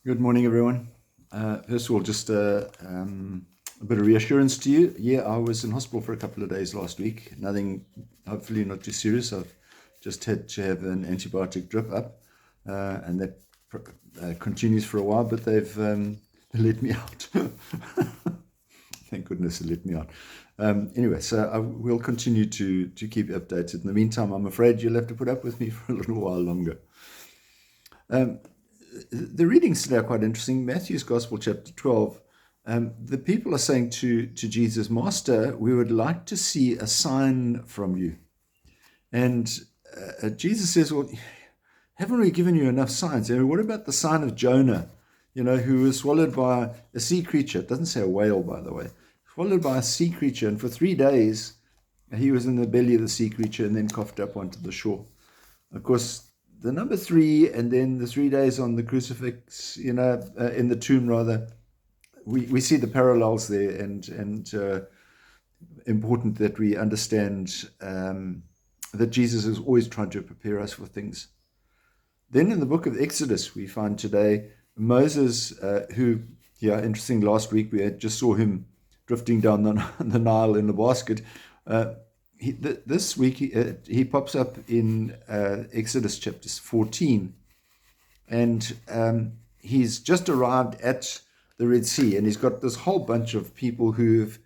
Good morning, everyone. First of all, just a bit of reassurance to you. Yeah, I was in hospital for a couple of days last week. Nothing, hopefully not too serious. I've just had to have an antibiotic drip up, and that continues for a while, but they've let me out. Thank goodness they let me out. Anyway, so I will continue to keep you updated. In the meantime, I'm afraid you'll have to put up with me for a little while longer. The readings today are quite interesting. Matthew's Gospel, chapter 12. The people are saying to Jesus, Master, we would like to see a sign from you. And Jesus says, well, haven't we given you enough signs? And what about the sign of Jonah, who was swallowed by a sea creature? It doesn't say a whale, by the way. Swallowed by a sea creature. And for 3 days, he was in the belly of the sea creature and then coughed up onto the shore. Of course, the number 3 and then the 3 days on the crucifix, in the tomb rather, we see the parallels there, and important that we understand that Jesus is always trying to prepare us for things. Then in the book of Exodus, we find today Moses, who, interesting, last week we just saw him drifting down the Nile in a basket. This week he pops up in Exodus chapter 14, and he's just arrived at the Red Sea, and he's got this whole bunch of people who've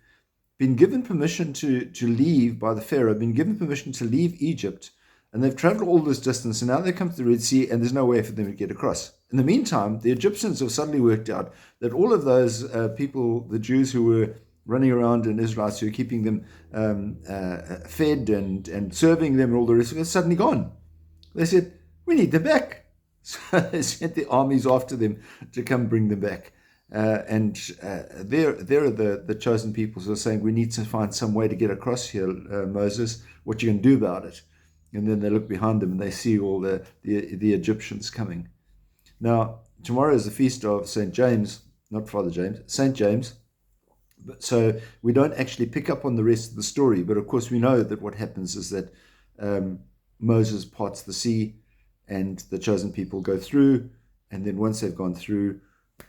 been given permission to leave by the Pharaoh, been given permission to leave Egypt, and they've traveled all this distance, and now they come to the Red Sea, and there's no way for them to get across. In the meantime, the Egyptians have suddenly worked out that all of those people, the Jews who were running around in Israelites, who are keeping them fed and serving them and all the rest of it, suddenly gone. They said, we need them back. So they sent the armies after them to come bring them back. And there are the chosen people who are saying, we need to find some way to get across here, Moses. What are you going to do about it? And then they look behind them and they see all the Egyptians coming. Now, tomorrow is the feast of St. James, not Father James, St. James. So we don't actually pick up on the rest of the story, but of course we know that what happens is that Moses parts the sea and the chosen people go through, and then once they've gone through,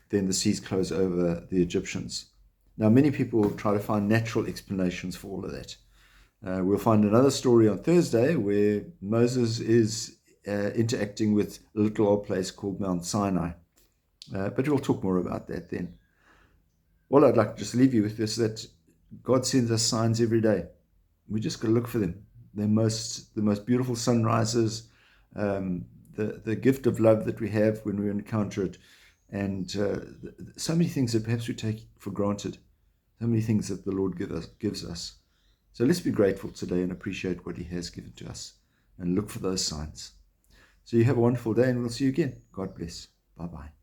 then the seas close over the Egyptians. Now many people try to find natural explanations for all of that. We'll find another story on Thursday where Moses is interacting with a little old place called Mount Sinai, but we'll talk more about that then. All I'd like to just leave you with is that God sends us signs every day. We just got to look for them. The most beautiful sunrises, the gift of love that we have when we encounter it, and so many things that perhaps we take for granted, so many things that the Lord gives us. So let's be grateful today and appreciate what He has given to us and look for those signs. So you have a wonderful day, and we'll see you again. God bless. Bye-bye.